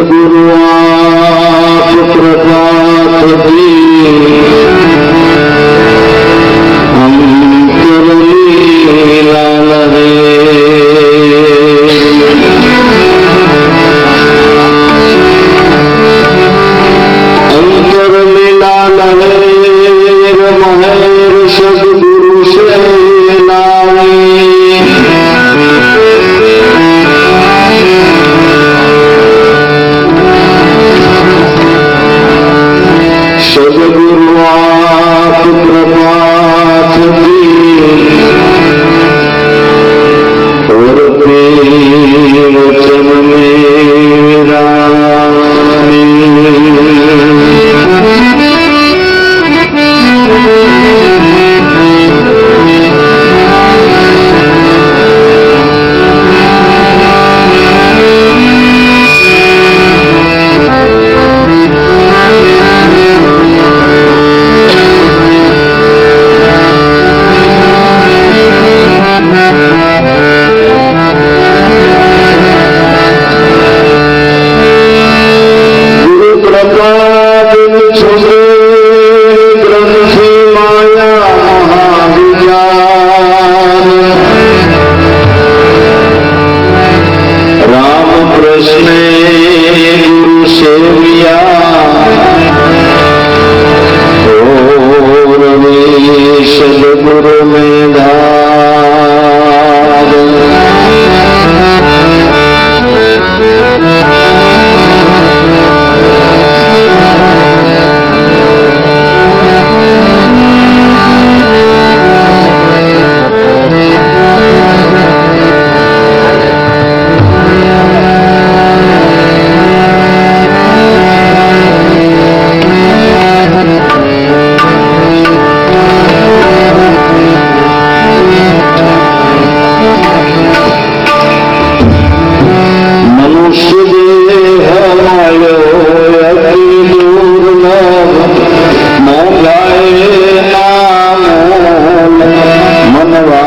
सदगुरु आप प्रभात दी हम लीला रे अंतर लीला लहेर महेर सदगुरु से नावे सदगुरु आप प्रभात दी और वचन मेरा सदगुरु में धार मनवा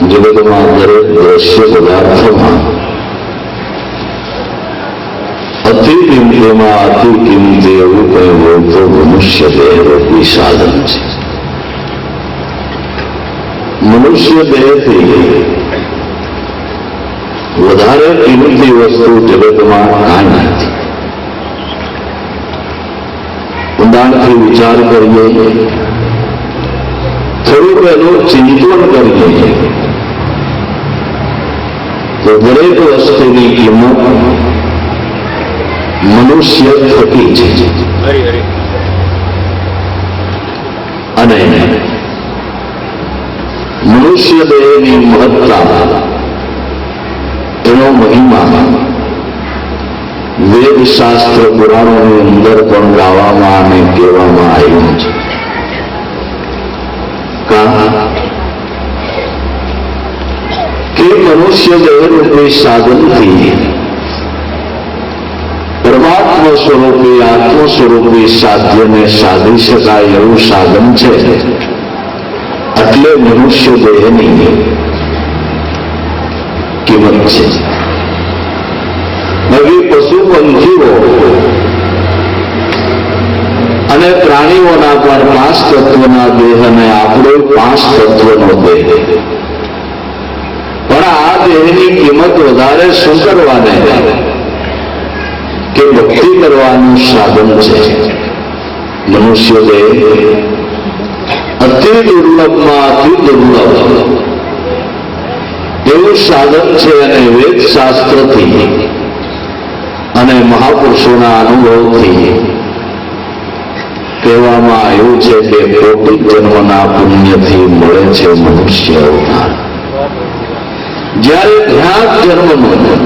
જગતમાં દરેક દ્રશ્ય પદાર્થોમાં અતિ કિંમતીમાં અતિ કિંમતી એવું કંઈ હોય તો મનુષ્ય દેહરૂપી સાધન છે. મનુષ્ય દેહથી વધારે કિંમતી વસ્તુ જગતમાં કાંઈ નથી. ઊંડાણથી વિચાર કરીએ, થોડું એનું ચિંતન કરીએ તો દરેક વસ્તુની કિંમત મનુષ્ય થકી છે. અને મનુષ્ય દેહની મહત્તા, એનો મહિમા વેદ શાસ્ત્ર પુરાણોની અંદર પણ ગાવામાં અને કહેવામાં આવ્યું છે. કે મનુષ્ય દેહરૂપી સાધનથી પરમાત્મા સ્વરૂપે આત્મ સ્વરૂપી સાધ્યને સાધી શકાય એવું સાધન છે. એટલે મનુષ્ય દેહની કિંમત છે. બાકી પશુ પંખીઓ અને પ્રાણીઓના પર 5 તત્વના દેહ અને આપણો 5 તત્વનો દેહ. પણ આ દેહની કિંમત વધારે શું કરવાને કે ભક્તિ કરવાનું સાધન છે. મનુષ્ય દેહ અતિ દુર્લભમાં અતિ દુર્લભ એવું સાધન છે. અને વેદ શાસ્ત્રથી અને મહાપુરુષોના અનુભવથી કહેવામાં આવ્યું છે કે કોટી જન્મના પુણ્યથી મળે છે મનુષ્ય અવતાર. જ્યારે જ્ઞાત જન્મનું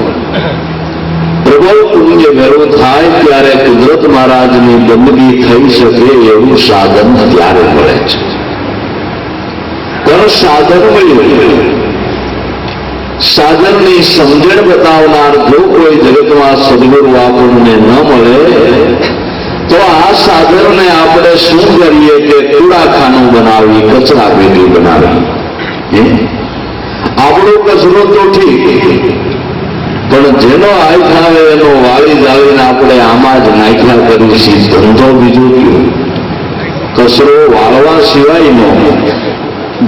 પ્રબળ પુણ્ય મેળવું થાય ત્યારે કુદરત મહારાજની બંદગી થઈ શકે એવું સાધન ત્યારે મળે છે. પણ સાધન મળ્યું, સાધનની સમજણ બતાવનાર જો કોઈ જગતમાં સદગુરુ આપણને ન મળે તો આ સાધનને આપણે શું કરીએ કે કૂડાખાનું બનાવી, કચરા પેટી બનાવી. આપણો કચરો તો ઠીક, પણ જેનો હાથ આવે એનો વાળી જાળીને આપણે આમાં જ નાખ્યા કરીશું. ધંધો બીજો કયો? કચરો વાળવા સિવાયનો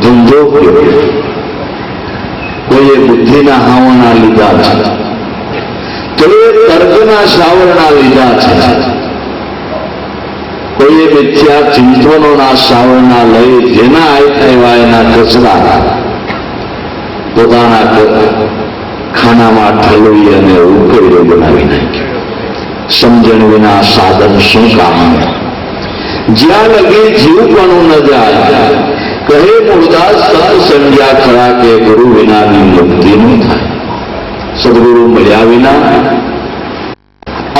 ધંધો કયો? કોઈએ બુદ્ધિના હાવના લીધા છે, કોઈએ તર્કના સાવરણા લીધા છે, કોઈએ મિથ્યા ચિંતનોના સાવરણા લઈ જેના હાથ આવ્યા એના કચરા પોતાના ખાનામાં ઠલવી અને ઉકેલો બનાવી નાખ્યો. સમજણ વિના સાધન શું કામ? જ્યાં લગી જીવપણું ન જાય, કહે મૂળદાસ સંજ્ઞા ખરા કે ગુરુ વિનાની મુક્તિ ન થાય. સદગુરુ મળ્યા વિના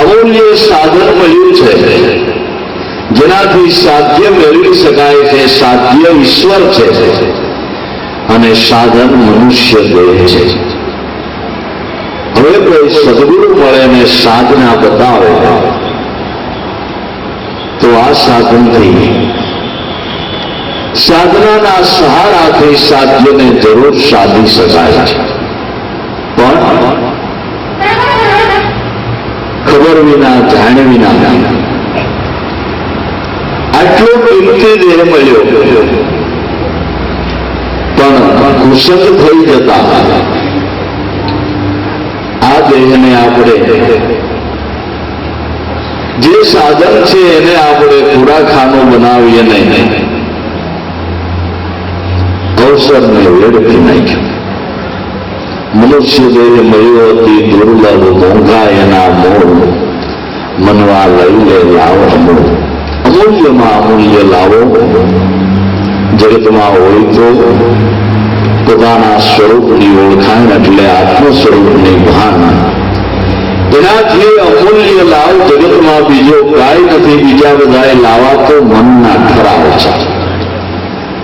અમૂલ્ય સાધન મળ્યું છે. જેનાથી સાધ્ય મેળવી શકાય છે. સાધ્ય ઈશ્વર છે અને સાધન મનુષ્ય દેહ છે. હવે કોઈ સદગુરુ મળે ને સાધના બતાવે તો આ સાધનથી, સાધનાના સહારાથી સાધ્યને જરૂર સાધી શકાય છે. પણ ખબર વિના, જાણ વિના આટલો કિંમતી દેહ મળ્યો પણ કુશળ થઈ જતા આ દેહને આપણે, જે સાધન છે એને આપણે કુડાખાનું બનાવીએ નહીં, અવસરને વેડફી નાખ્યું. મનુષ્ય દેહ મળ્યો હતી દુર્લભ, મોંઘા એના મૂળ, મનવા લઈ લે લાવો અમૂળ. અમૂલ્યમાં અમૂલ્ય લાવો જગતમાં હોય તો પોતાના સ્વરૂપની ઓળખાણ એટલે આત્મ સ્વરૂપની ભાન. એનાથી અમૂલ્ય લાવ જગતમાં બીજો કાંઈ નથી. બીજા બધાએ લાવા તો મનના ઠરાવ છે.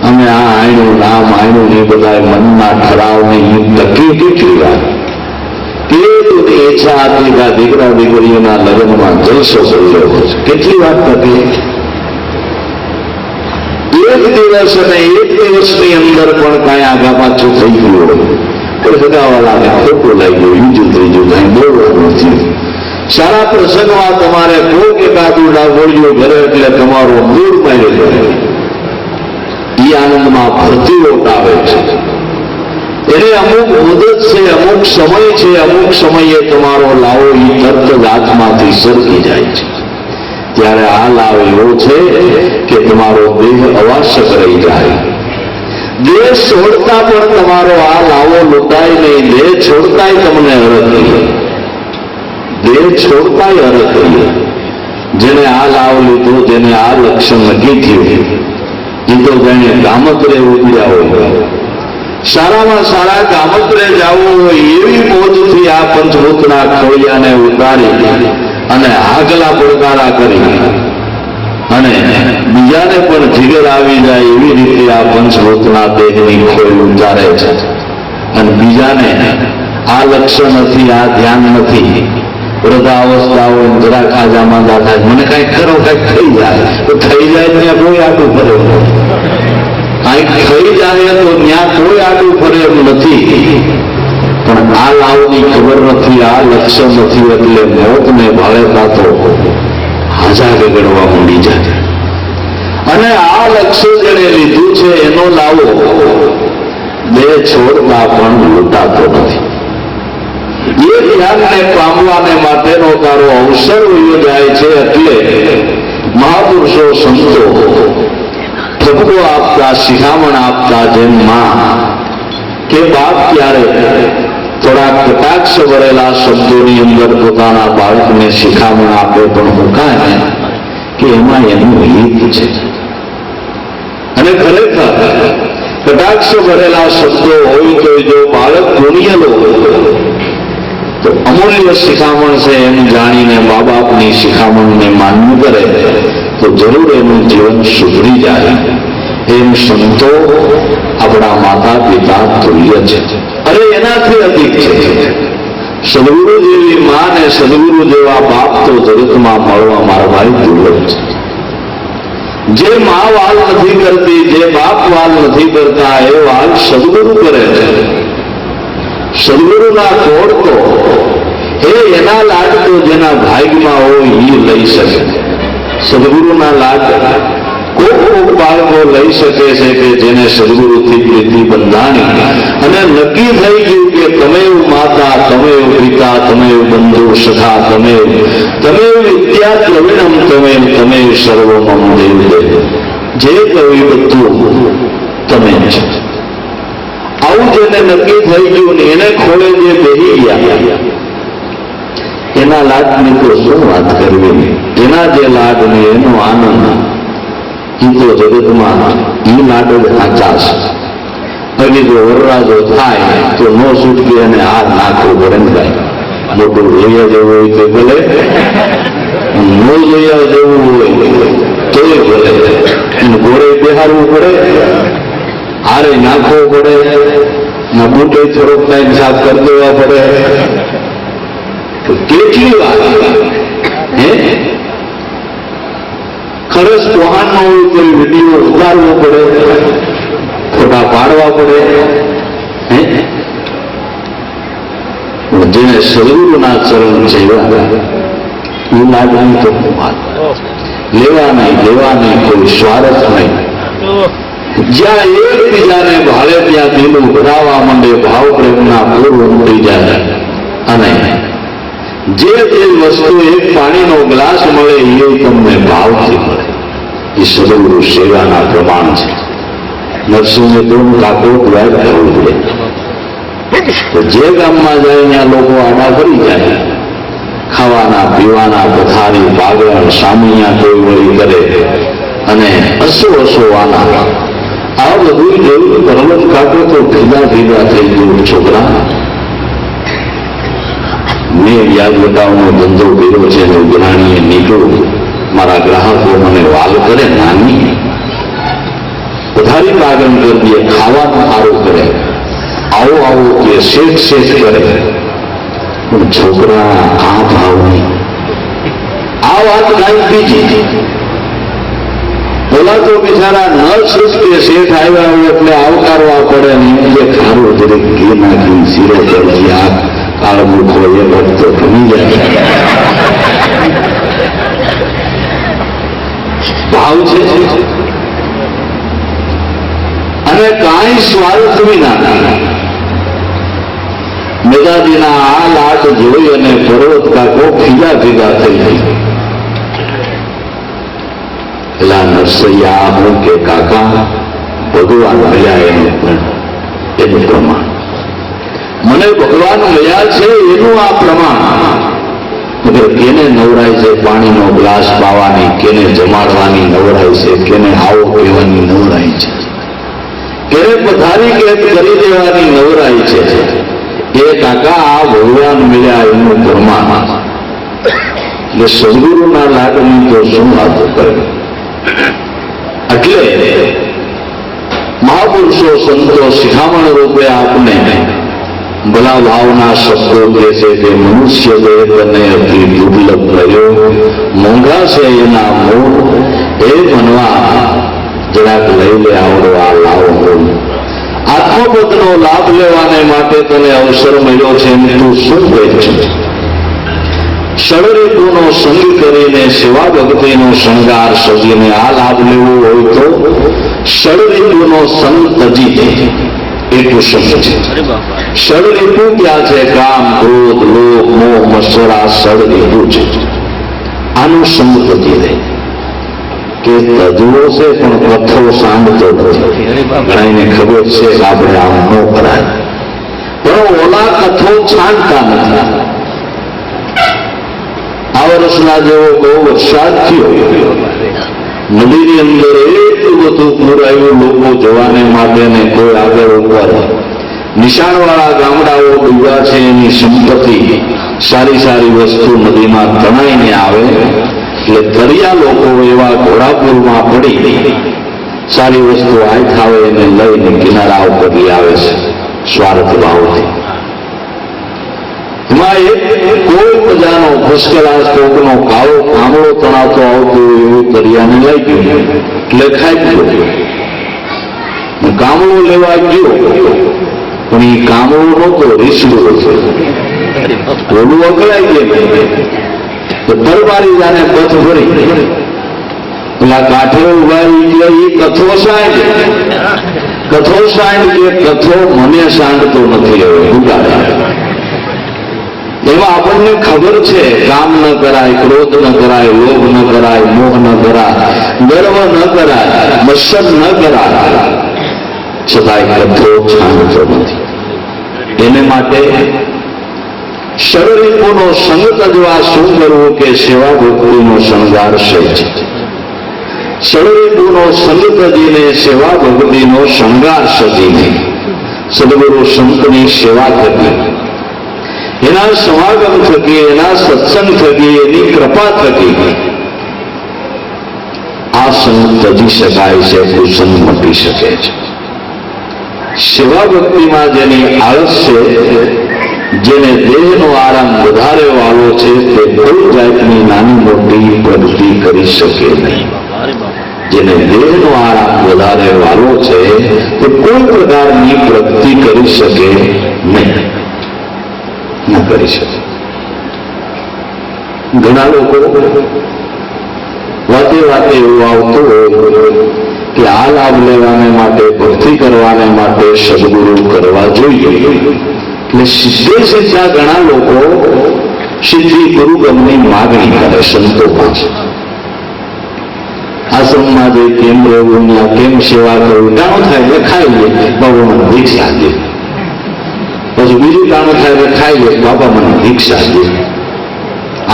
અમે આ આયણું નામ આયણું ને બધા મનના ઠરાવની ટકી કેટલી વાર કેતુની ઈચ્છા હતી કે દીકરા દીકરીઓના લગ્નમાં જલસો કર્યો છે. કેટલી વાર ટકે એક દિવસ અને એક દિવસની અંદર પણ કાંઈ આગા પાછું થઈ ગયું, કોઈ સગાવાળાને ખોટું લાગ્યું, બીજું ત્રીજું કાંઈ બોલવાનું થયું. સારા પ્રસંગમાં તમારે કોઈક એકાદું ડાગોળિયું ઘરે એટલે તમારો મૂળ માર્યો કરે એ આનંદમાં ભરતી ઓટાવે છે. એને અમુક મુદત છે, અમુક સમય છે, અમુક સમયે તમારો લાવો એ તરત જ હાથમાંથી સરકી જાય છે. ત્યારે આ લાવ એવો છે કે તમારો દેહ અવાસક રહી જાય. દેહ છોડતા પણ તમારો આ લાવો લૂંટાય નહીં. દેહ છોડતાય તમને હરખ, દેહ છોડતાય હરખ. જેને આ લાવ લીધો, જેને આ લક્ષણ નક્કી થયું, એ તો જાણે ગામત્રે ઉડ્યા હોય. સારામાં સારા ગામત્રે જવું હોય એવી મોજથી આ પંચભૂતના ખોળિયાને ઉતારી અને આગલા પડકારા કરી અને બીજાને પણ જીગર આવી જાય એવી રીતે આ પંચભૂતના દેહની ખોળ ઉતારે છે. અને બીજાને આ લક્ષણ નથી, આ ધ્યાન નથી. વૃદ્ધાવસ્થા હોય, જરા ખાજામાં દાદા મને કઈક કરો, કઈક થઈ જાય તો થઈ જાય ત્યાં કોઈ આટું ફરે, કઈક થઈ જાય તો ત્યાં કોઈ આટું ફરે એમ નથી. પણ આ લાવની ખબર નથી, આ લક્ષણ નથી એટલે મોતને ભાળેતા તો હાજા ગગડવા માંડી જાય. અને આ લક્ષણ જેને લીધું છે એનો લાવો દેહ છોડતા પણ લૂંટાતો નથી. એ ધ્યાનને પામવાને માટેનો તારો અવસર વયો જાય છે. એટલે મહાપુરુષો સંતો ઠપકો આપતા, શિખામણ આપતા, જેમ માં કે બાપ ક્યારે થોડા કટાક્ષ ભરેલા શબ્દોની અંદર પોતાના બાળકને શિખામણ આપે પણ મુકાય કે એમાં એનું હિત છે. અને ખરેખર કટાક્ષ ભરેલા શબ્દો હોય તો જો બાળક ગુણિયલો તો અમૂલ્ય શિખામણ છે એમ જાણીને મા બાપની શિખામણને માન્ય કરે તો જરૂર એનું જીવન સુધરી જાય. એમ સંતો આપણા માતા પિતા તુલ્ય છે. અરે એનાથી અધિક છે. સદગુરુ જેવી માં ને સદગુરુ જેવા બાપ તો જગતમાં મળવા મારા ભાઈ દુર્લભ છે. જે માં વાલ નથી કરતી, જે બાપ વાલ નથી કરતા, એ વાલ સદગુરુ કરે છે. સદગુરુના કોડ તો એના લાડ તો જેના ભાગ્યમાં હોય એ લઈ શકે. સદગુરુના લાડ કોક બાળકો લઈ શકે છે કે જેને સદગુરુથી પ્રીતિ બંધાણી અને નક્કી થઈ ગયું કે તમે માતા, તમે પિતા, તમે બંધુ સખા, તમે વિદ્યા પ્રવીણમ, તમે સર્વમમ દેવ, જે કહ્યું બધું તમે છે. આવું જેને નક્કી થઈ ગયું ને એને ખોળે જે બેહી ગયા એના લાડની તો શું વાત કરવી. એના જે લાડ ને એનો આનંદ એ તો જગતમાં એ લાડ જ સાચા છે. હજી જો વરરાજો થાય તો નો છૂટકે અને હાથ નાખવું પડે ને ભાઈ. મોટું જોયા જેવું હોય તો ભલે, નો જોયા જેવું હોય તો એ શણગારવું પડે, હારે નાખવો પડે, ના બુટે થોડોક ટાઈમ સાફ કરી દેવા પડે. કેટલી વાર ખરસ કોહાન નો હોય તો વિડીયો ઉતારવો પડે, ફોટા પાડવા પડે. જેને સદગુરુના ચરણ જેવા એ લાગણી તો વાત લેવા નહીં, દેવા નહીં, કોઈ સ્વાર્થ નહીં. જ્યાં એકબીજાને ભાળે ત્યાં દિલ ભરાવા માંડે, ભાવ પ્રેમના પૂર ઉમટી જાય. અને જે વસ્તુ એક પાણીનો ગ્લાસ મળે એ તમને ભાવથી મળે. એ સદગુરુ સેવાના પ્રમાણ છે. નરસિંહ કાકો દ્વાર કરવું પડે. જે ગામમાં જાય ત્યાં લોકો આડા કરી જાય, ખાવાના પીવાના પથારી પાગળ સામિયા કોઈ વળી કરે અને અસોવાના. આ બધું જોયું પરવત કાકો તો ભીગા ભીગા થઈ ગયું. છોકરા મેં યાદ બતાવવાનો ધંધો કર્યો છે ને ઉઘરાણીએ નીકળું, મારા ગ્રાહકો મને વાલ કરે, નાની પથારી પાગળ કરી દે, ખાવાનું સારું કરે, આવો આવો કે શેઠ શેઠ કરે. પણ છોકરા આ ભાવ નહીં. આ વાત કાંઈ બીજી. પેલા તો બિચારા નર્સ કે શેઠ આવ્યા હોય એટલે આવકારવા પડે ને એમ જે ખારું દરેક ઘી નાખી શીરો કરજી આ કાળ મૂકો એ વખત તો ગમી જાય. ભાવ છે અને કાંઈ સ્વાર્થ વિના. મેદાજીના આ લાટ જોઈ અને પર્વત કાકો ભીગા ભીગા થઈ ગઈ. પેલા નરસૈયા હું કે કાકા ભગવાન મળ્યા એનું પ્રમાણ, મને ભગવાન મળ્યા છે એનું આ પ્રમાણ. કેને નવરાય છે પાણીનો ગ્લાસ પાવાની, કેને જમાડવાની નવરાય છે, કેને આવો કહેવાની નવરાય છે, કેને પથારી કેદ કરી દેવાની નવરાય છે. એ કાકા આ ભગવાન મળ્યા એનું પ્રમાણ. એટલે સદગુરુના લાગણી તો શું વાત કરે. એટલે મહાપુરુષો સંતો શિખામણ રૂપે આપને ભલા ભાવના શબ્દો કહે છે કે મનુષ્ય દેહ તને અતિ દુર્લભ રહ્યો, મોંઘા છે એના મૂળ, એ બનવા જરાક લઈ લે આવડો આ લાવો મૂળ. આત્મપદનો લાભ લેવાને માટે તને અવસર મળ્યો છે એમ તું શું વેચ. ષડરીપુનો સંગ કરીને સેવા ભક્તિનો શણગાર સજીને આ લાભ લેવો હોય તો ષડરીપુનો સંગ તજી દે. એટલું શબ્દ છે. ષડરીપુ ક્યાં છે? કામ, ક્રોધ, લોભ, મોહ, મત્સરા ષડરીપુ છે. આનું સંગ તજી દે. કે તજવો છે પણ કથો સાંભળતો નથી. ઘણાને ખબર છે કે આપણે આમ ન કરાય, પણ ઓલા કથો છાંટતા નથી. આ વર્ષના જેવો બહુ વરસાદ થયો, નદીની અંદર એટલું બધું પૂર આવ્યું, લોકો જવાને માટે ને કોઈ આગળ ઉપર નિશાળવાળા ગામડાઓ ડૂબ્યા છે. એની સંપત્તિ સારી સારી વસ્તુ નદીમાં તણાઈને આવે એટલે દરિયા લોકો એવા ઘોડાપુરમાં પડી સારી વસ્તુ હાથ આવે એને લઈને કિનારા ઉપર લઈ આવે છે સ્વાર્થ ભાવથી. એમાં એક કોઈ પ્રજાનો ફસકલાસ કોકનો કાળો કામળો તણાતો આવતો એવું દરિયાને લઈ ગયું એટલે ખાઈ ગયો. કામળો લેવા ગયો પણ એ કામળો નહોતો, રીસડો છે. ઓલું અકળાઈ ગયું તો દરબારી જાને પથ ભરી પેલા કાંઠે ઉભા એટલે એ કથો સાંડ કે કથો મને સાંડતો નથી. હવે ઉગાડે એમાં આપણને ખબર છે કામ ન કરાય, ક્રોધ ન કરાય, લોભ ન કરાય, મોહ ન કરાય, ગર્વ ન કરાય, મત્સર ન કરાય, છતાંય કથો છાંડતો નથી. એને માટે ષડરીપુનો સંગ તજવા શું કરવું કે સેવા ભક્તિનો શણગાર છે. ષડરીપુનો સંગ તજીને સેવા ભક્તિનો શણગાર સજીને સદગુરુ સંતની સેવા કરવી, એના સમાગમ થકી, એના સત્સંગ થકી, એની કૃપા થકી આ સંગ કુસંગ તજી શકાય છે, કુસંગ મટી શકે છે. સેવા ભક્તિમાં જેની આળસ છે, જેને દેહનો આરામ વધારે વાળો છે, તે કોઈ જાતની નાની મોટી પ્રગતિ કરી શકે નહીં. જેને દેહનો આરામ વધારે વાળો છે, તે કોઈ પ્રકારની પ્રગતિ કરી શકે નહીં, ન કરી શકે. ઘણા લોકો વાતે વાતે એવું આવતું હોય કે આ લાભ લેવાને માટે, ભક્તિ કરવાને માટે સદગુરુ કરવા જોઈએ. એટલે સીધે સીધા ઘણા લોકો સીધી ગુરુગમની માગણી કરે સંતો પાસે. આશ્રમમાં જઈ કેમ રહેવું, કેમ સેવા કરવું, ટાણું થાય એટલે ખાઈ લે, બાબા મને ભિક્ષા દે. પછી બીજું ટાણું થાય એટલે ખાઈ લે, બાબા મને ભિક્ષા દે.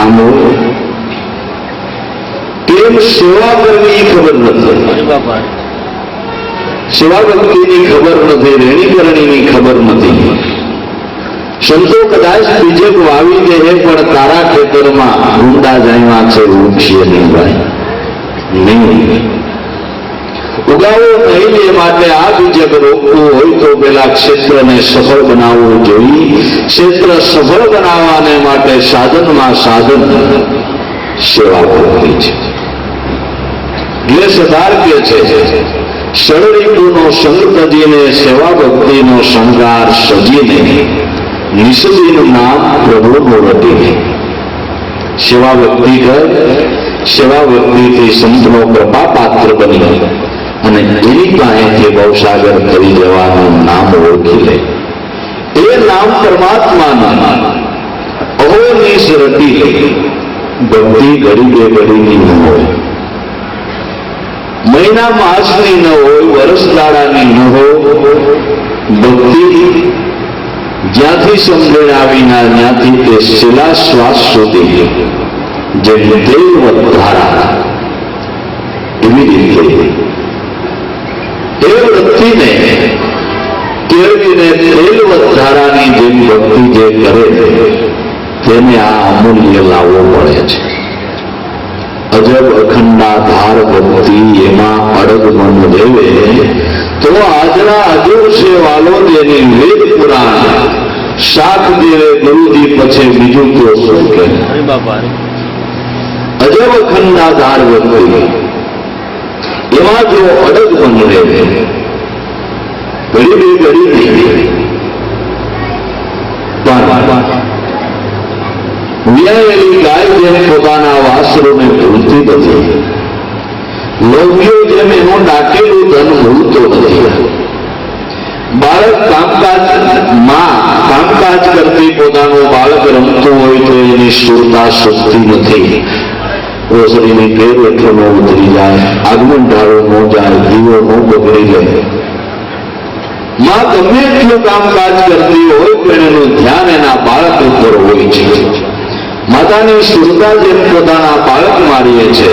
આમ કેમ સેવા કરવી એ ખબર નથી, સેવા ભક્તિની ખબર નથી, રેણીકરણીની ખબર નથી. સંતો કદાચ બીજક વાવી દે પણ તારા ખેતરમાં ગુંડા જાયમાં છે, વૃક્ષે નહીં ભાઈ, નહીં ઉગાવો નહીં. એ માટે આ બીજક રોકવું હોય તો પેલા ક્ષેત્રને સફળ બનાવવું જોઈએ. ક્ષેત્ર સફળ બનાવવાને માટે સાધનમાં સાધન સેવા ભક્તિ છે. સરદાર કે છે ષડરીપુનો સંગ તજીને, સેવા ભક્તિનો શણગાર સજીને, નિષદીનું નામ પ્રભુનું રટીને. સેવા ભક્તિ કર, સેવા ભક્તિથી સંતનો કૃપા પાત્ર બની અને એની પાસેથી ભવસાગર કરી જવાનું નામ ઓળખી લે. એ નામ પરમાત્માનું અહોનિશ રટી લે. ભક્તિ ઘડી બે ઘડીની ન હોય, મહિના માસની ન હોય, વર્ષ દાડાની ન હોય. ભક્તિ જ્યાંથી સમજણ આવીના ત્યાંથી તે છેલ્લા શ્વાસ સુધી જેમ દેવવત ધારા, એવી રીતે એ વૃત્તિને કેળવીને દેવવત ધારાની જેમ ભક્તિ જે કરે તેને આ અમૂલ્ય લાવવો પડે છે. અજબ અખંડાધાર ભક્તિ એમાં અડગ મન દેવે તો આજરા અજોર છે વાલો તેની વેદ પુરાણ શાખ દેવે ગુરુજી પછી બીજું તો શું કે. અજબ અખંડાધાર ભક્તિ એમાં જો અડગ મન દેવે, ઘડી બે ઘડી નહીં, વિયાયેલી ગાય જેમ પોતાના વાસરોને ભૂલતી નથી, લોભીઓ જેમ એનું નાખેલું ધન ભૂલતો નથી. બાળક કામકાજ કરતી પોતાનું બાળક રમતું હોય તો એની સુરતા શક્તિ નથી. ઓસરીની પેર એટલો ન ઉતરી જાય, આગમન ઢાળો ન જાય, દીવો ન બગડી જાય. માં ગમે એટલું કામકાજ કરતી હોય પણ એનું ધ્યાન એના બાળક ઉપર હોય છે. માતાની સુરતા જેમ પોતાના બાળક મારીએ છે,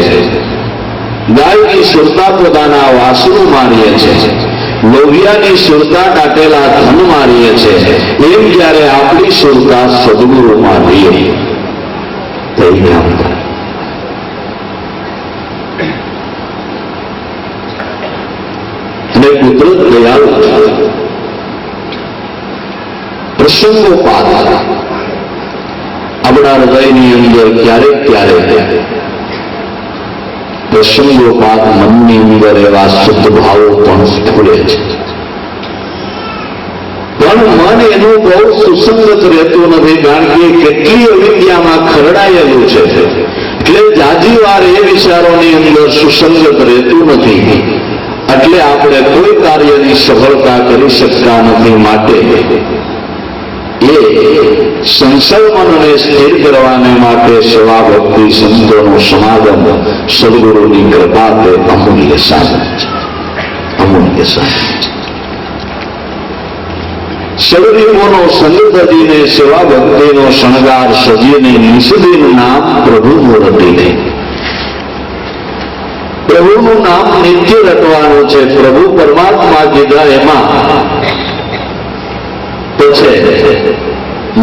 ગાયની સુરતા પોતાના વાસણું મારીએ છે, લોહિયાની સુરતા દાટેલા ધન મારીએ છે, એમ જ્યારે આપણી સુરતા સદગુરુ મારીએ થઈ અને કુદરત દયાળુ પ્રસંગોપાત આપણા હૃદયની અંદર ક્યારેક ક્યારેક પ્રસંગોપાત મનની અંદર એવા શુદ્ધ ભાવો પણ સ્ફુરે છે. પણ મન એનું બહુ સુસંગત રહેતું નથી, કારણ કે કેટલી અવિદ્યામાં ખરડાયેલું છે. એટલે જાજી વાર એ વિચારોની અંદર સુસંગત રહેતું નથી, એટલે આપણે કોઈ કાર્યની સફળતા કરી શકતા નથી. માટે એ સંસલ મનને સ્થિર કરવાને માટે સેવા ભક્તિ સંતોનું સમાગમ સદગુરુની કૃપા તે અમૂલ્ય સાધન છે, અમૂલ્ય સાધન છે. સદગુરુનો સંગ તજીને, સેવા ભક્તિનો શણગાર સજીને, નિષદીનું નામ પ્રભુનું રટીને. પ્રભુનું નામ નિત્ય રટવાનું છે. પ્રભુ પરમાત્મા કીધા એમાં તો છે,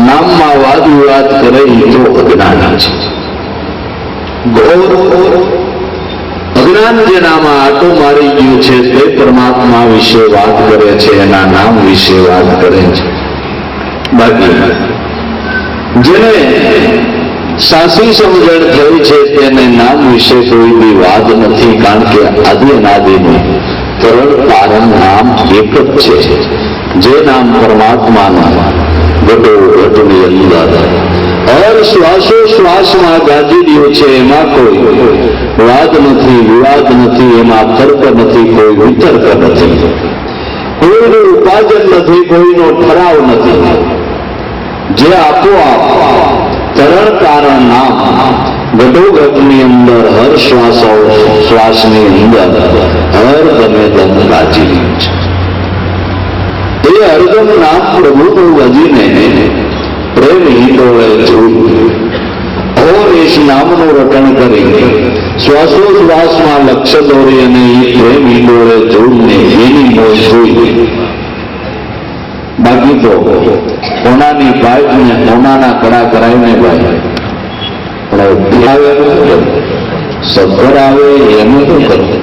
નામમાં વાદ વિવાદ કરે તો અજ્ઞાની છે. ઘોર અજ્ઞાન જેનામાં આટો મારી ગયું છે તે પરમાત્મા વિશે વાત કરે છે, એના નામ વિશે વાત કરે છે. બાકી જેને સાચી સમજણ થઈ છે તેને નામ વિશે કોઈ બી વાત નથી, કારણ કે આદિ અનાદિનું તરણ કારણ નામ એક જ છે. જે નામ પરમાત્માના ઘટોઘટની અંદર હર શ્વાસો શ્વાસમાં ગાજી રહ્યો છે, એમાં કોઈ વાદ નથી, વિવાદ નથી, એમાં તર્ક નથી, કોઈ વિતર્ક નથી, કોઈનું ઉપાર્જન નથી, કોઈનો ઠરાવ નથી. જે આપોઆપ તરણ કારણ નામ ઘટોઘટની અંદર હર શ્વાસની અંદર હર ગમે દમ ગાજી રહ્યું છે. એ હરદમ નામ પ્રભુનું ગજીને પ્રેમ હિંડોળે જોઈ ઓર એ નામનું રટણ કરી શ્વાસોશ્વાસમાં લક્ષ્ય દોરી અને એ પ્રેમ હિંડોળે જોઈને એની મોજ જોઈ. બાકી તો હોનાની પાઇપ ને હોનાના કડા કરાવીને ભાઈ સફર આવે એનું શું કરવું?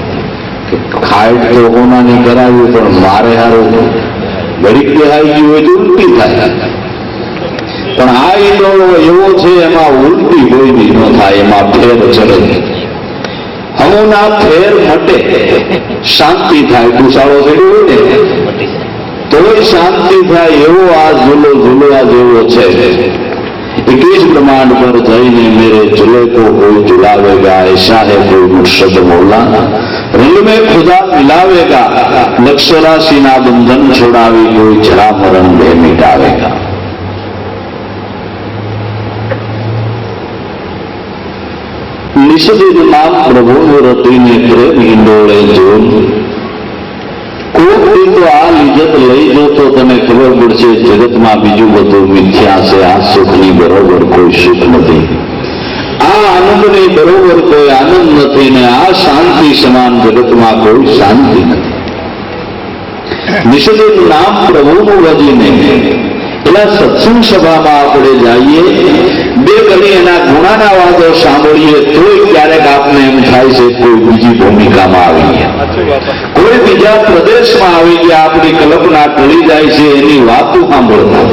ખાઈટ તો હોનાની કરાવી, પણ મારે હારું ઘડીક દેહાઈ ગયું હોય તો ઉલટી થાય. પણ આ ઈંડોળો એવો છે એમાં ઉલટી કોઈ બી ન થાય, એમાં ફેર ચડે. હમુના ફેર મટે, શાંતિ થાય. દુસાળો ચડ્યો હોય ને તોય શાંતિ થાય, એવો આ ઝૂલવા જેવો છે. 21 ब्रह्मांड पर जईने मेरे झूले को कोई झुलावेगा, ऐसा है कोई मुर्शद मौला. रंग में खुदा मिलावेगा, लक्ष्य राशि ना बंधन छोड़ावी, कोई जरा मरण में मिटावेगा. નિષદિત નામ પ્રભુનું રટીને પ્રેમ હિંડોળે જોન. કોઈ તો આ લિજ્જત લઈ જો તો તને ખબર પડશે જગતમાં બીજું બધું મિથ્યા છે. આ સુખની બરોબર કોઈ સુખ નથી, આ આનંદની બરોબર કોઈ આનંદ નથી, ને આ શાંતિ સમાન જગતમાં કોઈ શાંતિ નથી. નિષદિત નામ પ્રભુનું વજીને એના સત્સંગ સભામાં આપણે જઈએ, બે ઘડી એના ગુણાના વાતો સાંભળીએ તોય ક્યારેક આપને એમ થાય છે કોઈ બીજી ભૂમિકામાં આવી ગયા, કોઈ બીજા પ્રદેશમાં આવી ગયા. આપણી કલ્પના ટળી જાય છે એની વાતો સાંભળતા.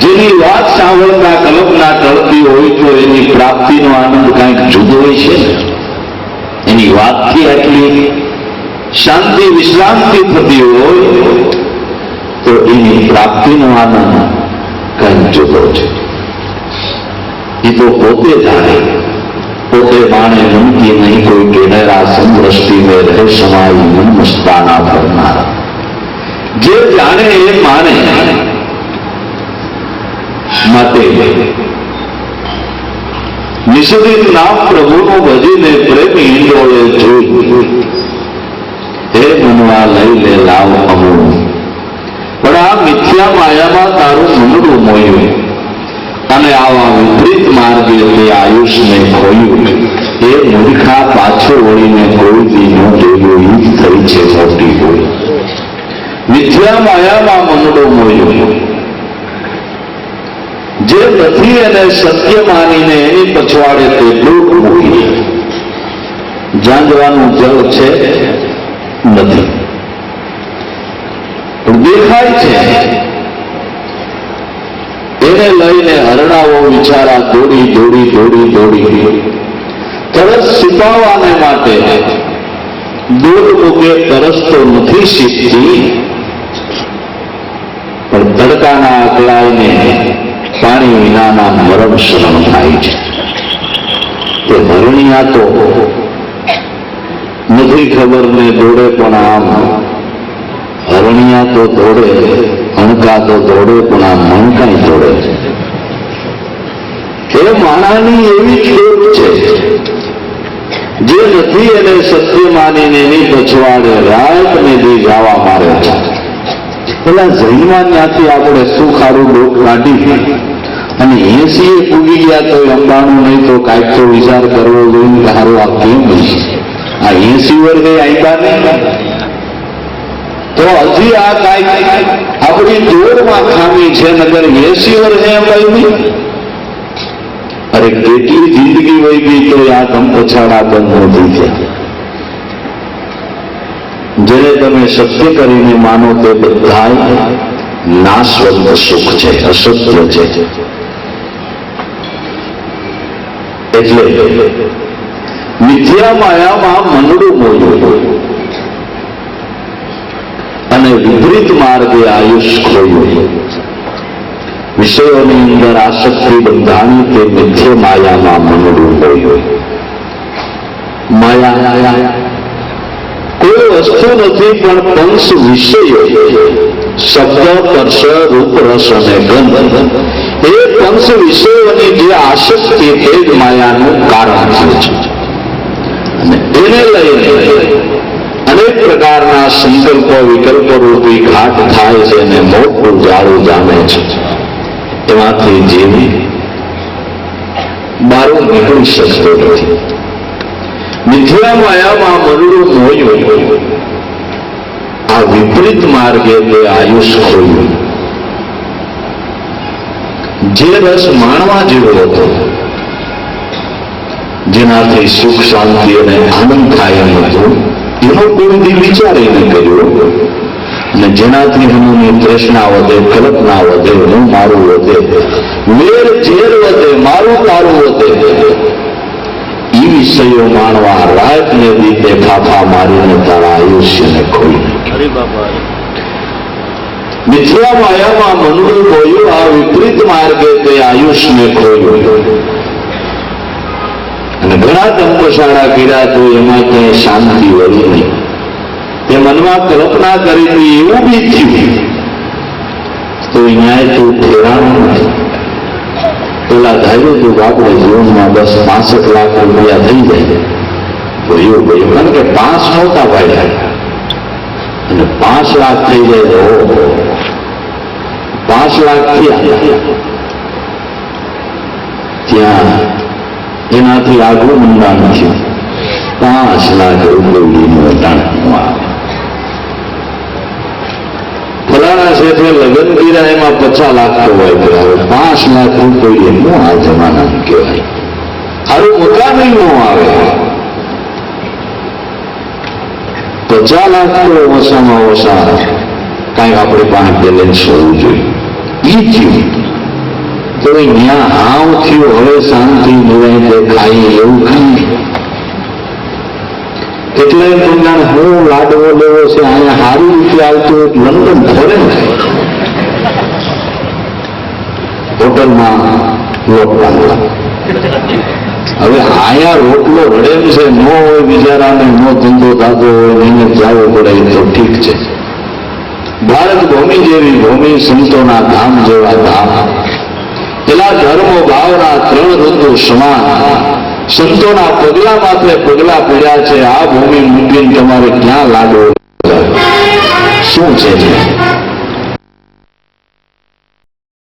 જેની વાત સાંભળતા કલ્પના ટળતી હોય તો એની પ્રાપ્તિનો આનંદ કંઈક જુદો હોય છે. એની વાતથી આટલી શાંતિ વિશ્રાંતિ થતી હોય તો એની પ્રાપ્તિનો આનંદ કંઈક જુદો છે. એ તો પોતે જાણે, પોતે માણે મન की नहीं कोई केनेरा समदृष्टि में रहे समाई मन मस्ताना भरनारा. જે જાણે એ માને. માટે નિષદિત નામ પ્રભુનું ભજીને પ્રેમ હિંડોળે જોઈ. હે મનવા લઈ લે લાવ અમૂળ. પણ આ મિથ્યા માયામાં તારું મનડું મોયું અને આવા વિપરીત માર્ગે તે આયુષને ખોયું. એ મૂર્ખા પાછો વળીને કોઈ દી ન જોયું, ઈ થઈ છે મોટી ભૂલ. મિથ્યા માયામાં મનડું મોયું. જે નથી એને સત્ય માનીને એની પછવાડે તે દૂર મૂકી. જાંજવાનું જળ છે નથી, દેખાય છે. એને લઈને હરણાઓ વિચારા દોડી દોડી દોડી દોડી તરસ છુપાવવાને માટે દૂધ મૂકે. તરસ તો નથી શીખતી, પણ તડકાના અકળાઈને પાણી વિનાના મરમ શરણ થાય છે. તે હરણિયા તો નથી ખબર ને દોડે, પણ આમ હરણિયા તો દોડે, હણકા તો દોડે, પણ આ મણકાઈ દોડે છે. એ માણાની એવી ખોટ છે. જે નથી એને સત્ય માનીને એની પછવાડે રાત ને દી ગાવા મારે છે. પેલા જૈનમાં ત્યાંથી આપણે શું ખારું ડોક કાઢી અને 80 પૂગી ગયા તો અંબાણું નહીં તો કાંઈક તો વિચાર કરવો જોઈએ કે હારું આ કેમ આ 80 વર્ષે આવ્યા નહીં તો હજી આ કાંઈક આપણી જોરમાં ખામી છે. નગર 80 વર્ષે એમ કહ્યું. અરે કેટલી જિંદગી વહી ગઈ તો આ ધમ પછાડા બંધ નથી થયા. જેને તમે સત્ય કરીને માનો તે બધાય નાશવંત સુખ છે, અસત્ય છે. એટલે મિથ્યા માયામાં મનડું મોયું અને વિપરીત માર્ગે આયુષ ખોયું. વિષયોની અંદર આસક્તિ બંધાણી તે મિથ્ય માયામાં મનડું મોયું. માયા કોઈ વસ્તુ નથી પણ પંચ વિષયો, શબ્દ, સ્પર્શ, રૂપ, રસ અને ગંધ. એ પંચ વિષયોની જે આસક્તિ તે જ માયાનું કારણ છે. અને એને લઈને અનેક પ્રકારના સંકલ્પો વિકલ્પો રૂપી ઘાટ થાય છે અને મોટું જાળું જામે છે. એમાંથી જીવી બારું નીકળી શકતો નથી. મિથ્યા માયામાં મનડું મોયું, આ વિપરીત માર્ગે તે આયુષ ખોયું. જે રસ માણવા જેવો હતો, જેનાથી સુખ શાંતિ અને આનંદ થાય એમ હતું, એનો કોઈ દી વિચારી ન કર્યો. અને જેનાથી હનુની તૃષ્ણા વધે, કલ્પના વધે, હું મારું વધે, વેર ઝેર વધે, મારું તારું વધે, એ વિષયો માણવા રાત ને દીતે ફાફા મારીને તારા આયુષ્યને ખોઈ નાખ્યું. મિથ્યા માયામાં મનડું ખોયું, આ વિપરીત માર્ગે તે આયુષ્યને ખોયું. અને ઘણા તંપશાળા કર્યા તો એમાં ક્યાંય શાંતિ વળી નહીં. એ મનમાં કલ્પના કરી હતી એવું બી થયું તો ન્યાય તો ફેરાણું નથી. પેલા ધાર્યું હતું કે આપણે જીવનમાં બસ 65 લાખ રૂપિયા થઈ જાય તો એવું ગયું. કારણ કે 5 નહોતા પાડ્યા અને 5 લાખ થઈ જાય તો 5 લાખ થયા. ત્યાં એનાથી આગળ મંડાણ થયું. 5 લાખ રૂપિયાનું મંડાણ આવે. ફલાણા શેઠે લગ્ન કર્યા એમાં 50 લાખ તો વાપર્યા. હવે 5 લાખ રૂપિયા એનું આ જમાના કહેવાય. સારું મકાન ન આવે. 50 લાખ તો ઓછામાં ઓછા કાંઈક આપણે પાસે બેલેન્સ હોવું જોઈએ. ઈ થયું તો ત્યાં હાવ થયું. હવે શાંતિ નિરાંતે ખાઈ એવું ખાઈ. એટલે પોતાને હું લાડવો લેવો છે, અહીંયા સારી રીતે આવતું લંડન ફરે ને હોટલમાં રોટલા. હવે આયા રોટલો રડેમ છે, ન હોય બિચારાને, નો ધંધો થતો હોય, મહેનત જવો પડે તો ઠીક છે. ભારત ભૂમિ જેવી ભૂમિ, સંતોના ધામ જેવા ધામ, પેલા ધર્મ ભાવના 3 ઋતુ સમાન, સંતોના પગલા માથે પગલા પડ્યા છે. આ ભૂમિ મૂકીને તમારે ક્યાં લાગો શું છે?